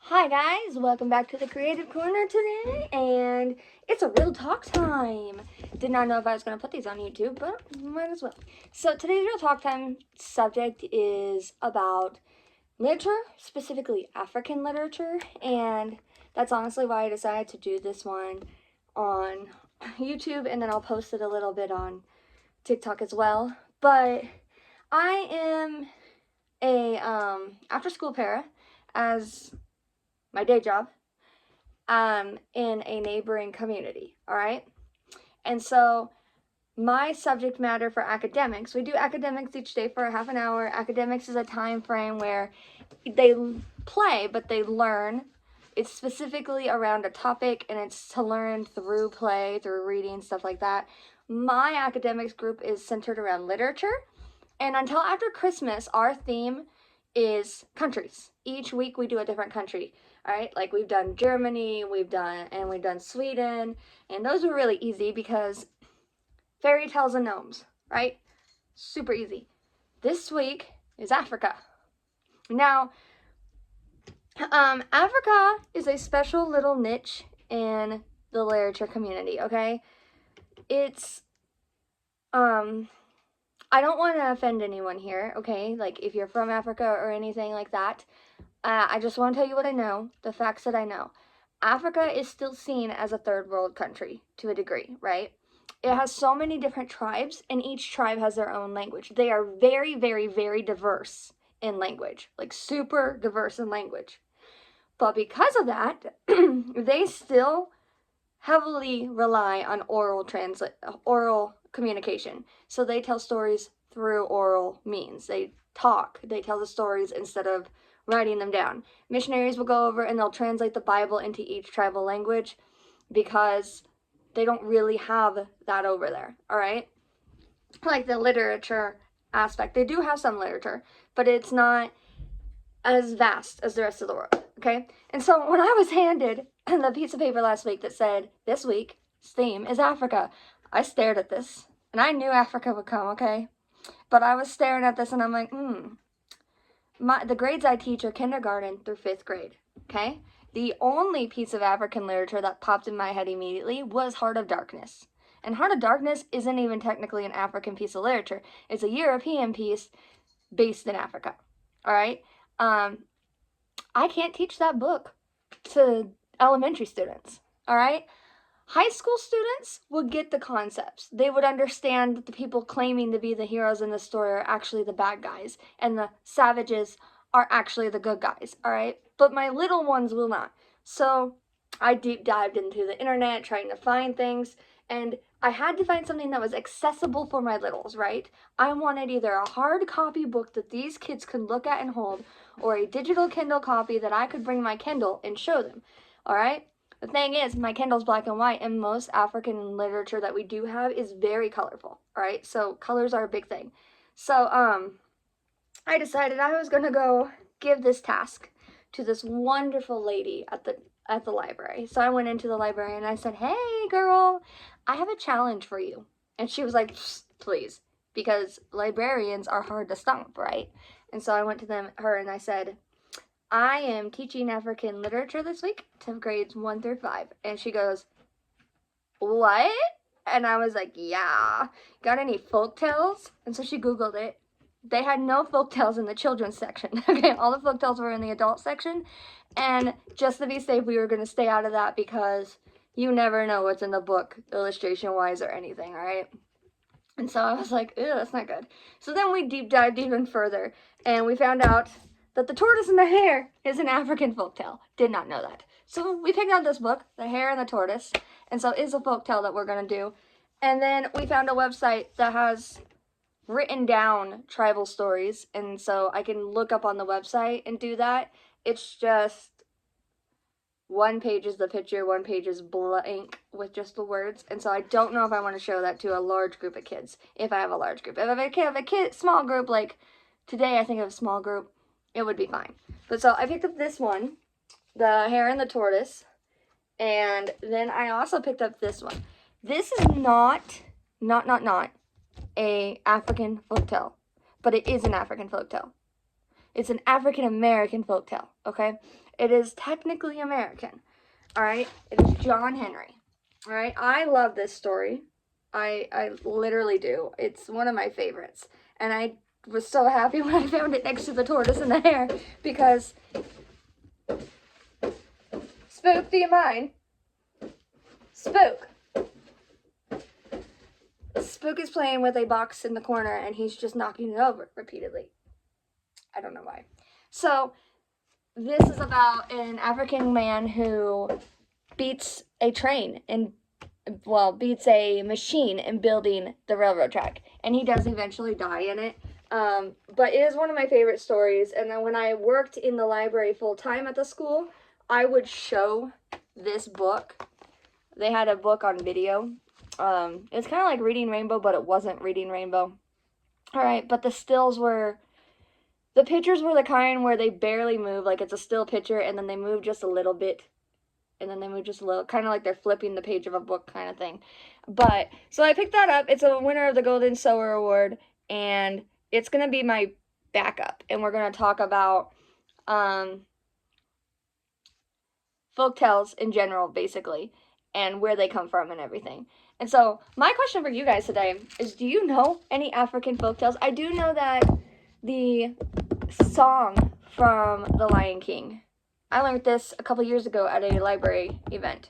Hi guys, welcome back to the Creative Corner today, and it's a real talk time. Did not know if I was going to put these on YouTube, but might as well. So today's real talk time subject is about literature, specifically African literature, and that's honestly why I decided to do this one on YouTube, and then I'll post it a little bit on TikTok as well. But I am a after-school para, as my day job, in a neighboring community, all right? And so my subject matter for academics, we do academics each day for a half an hour. Academics is a time frame where they play, but they learn. It's specifically around a topic, and it's to learn through play, through reading, stuff like that. My academics group is centered around literature, and until after Christmas, our theme is countries. Each week we do a different country. All right, like we've done Germany, we've done Sweden, and those were really easy because fairy tales and gnomes, right? Super easy. This week is Africa. Now, Africa is a special little niche in the literature community, okay? It's, I don't want to offend anyone here, okay? Like, if you're from Africa or anything like that, I just want to tell you what I know, the facts that I know. Africa is still seen as a third world country to a degree, right? It has so many different tribes, and each tribe has their own language. They are very, very, very diverse in language, like super diverse in language. But because of that, they still heavily rely on oral communication. So they tell stories through oral means. They tell the stories instead of writing them down. Missionaries will go over and they'll translate the Bible into each tribal language because they don't really have that over there, all right? Like the literature aspect. They do have some literature, but it's not as vast as the rest of the world, okay? And so when I was handed the piece of paper last week that said, this week's theme is Africa, I stared at this, and I knew Africa would come, okay? But I was staring at this, and I'm like, the grades I teach are kindergarten through 5th grade, okay? The only piece of African literature that popped in my head immediately was Heart of Darkness. And Heart of Darkness isn't even technically an African piece of literature. It's a European piece based in Africa, all right? I can't teach that book to elementary students, all right? High school students would get the concepts. They would understand that the people claiming to be the heroes in the story are actually the bad guys, and the savages are actually the good guys, all right? But my little ones will not. So I deep dived into the internet trying to find things, and I had to find something that was accessible for my littles, right? I wanted either a hard copy book that these kids could look at and hold, or a digital Kindle copy that I could bring my Kindle and show them, all right? The thing is, my Kindle's black and white, and most African literature that we do have is very colorful, all right? So colors are a big thing. So, I decided I was gonna go give this task to this wonderful lady at the library. So I went into the library and I said, "Hey, girl, I have a challenge for you." And she was like, "Please," because librarians are hard to stomp, right? And so I went to her and I said, "I am teaching African literature this week to grades 1 through 5. And she goes, "What?" And I was like, "Yeah. Got any folk tales?" And so she Googled it. They had no folk tales in the children's section. Okay, all the folk tales were in the adult section. And just to be safe, we were going to stay out of that because you never know what's in the book, illustration-wise or anything, all right? And so I was like, ew, that's not good. So then we deep dived even further, and we found out that The Tortoise and the Hare is an African folktale. Did not know that. So we picked out this book, The Hare and the Tortoise, and so it's a folktale that we're going to do. And then we found a website that has written down tribal stories, and so I can look up on the website and do that. It's just one page is the picture, one page is blank with just the words, and so I don't know if I want to show that to a large group of kids, if I have a large group. If I have a small group, like today I think of a small group, it would be fine. But so I picked up this one, The Hare and the Tortoise, and then I also picked up this one. This is not a African folktale, but it is an African folktale. It's an African American folktale, okay? It is technically American. All right, it is John Henry. All right, I love this story. I literally do. It's one of my favorites, and I was so happy when I found it next to the tortoise and the hare, because Spook, do you mind? Spook. Spook is playing with a box in the corner, and he's just knocking it over repeatedly. I don't know why. So this is about an African man who beats a train and, well, beats a machine in building the railroad track, and he does eventually die in it. But it is one of my favorite stories. And then when I worked in the library full time at the school, I would show this book. They had a book on video. It's kind of like Reading Rainbow, but it wasn't Reading Rainbow. All right, but the stills were, the pictures were the kind where they barely move, like it's a still picture, and then they move just a little bit, and then they move just a little, kind of like they're flipping the page of a book kind of thing. But, so I picked that up. It's a winner of the Golden Sower Award, and it's going to be my backup, and we're going to talk about folktales in general, basically, and where they come from and everything. And so, my question for you guys today is, do you know any African folktales? I do know that the song from The Lion King, I learned this a couple years ago at a library event.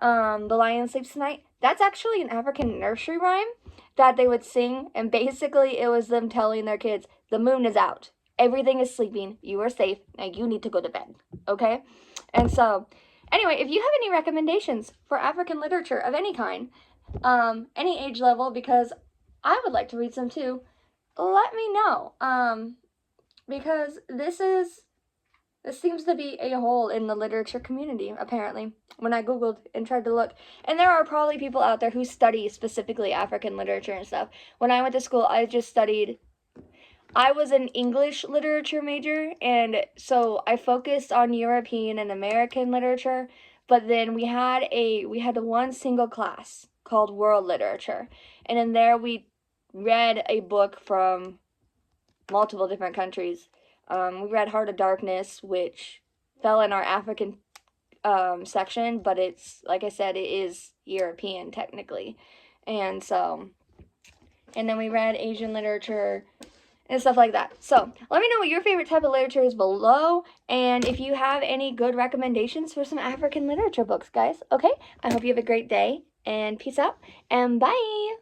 The Lion Sleeps Tonight, that's actually an African nursery rhyme that they would sing, and basically it was them telling their kids, the moon is out, everything is sleeping, you are safe, now you need to go to bed, okay? And so, anyway, if you have any recommendations for African literature of any kind, any age level, because I would like to read some too, let me know, because this seems to be a hole in the literature community, apparently, when I Googled and tried to look. And there are probably people out there who study specifically African literature and stuff. When I went to school, I was an English literature major, and so I focused on European and American literature, but then we had one single class called World Literature, and in there we read a book from multiple different countries. We read Heart of Darkness, which fell in our African section, but it's, like I said, it is European technically. And then we read Asian literature and stuff like that. So let me know what your favorite type of literature is below, and if you have any good recommendations for some African literature books, guys. Okay, I hope you have a great day, and peace out, and bye!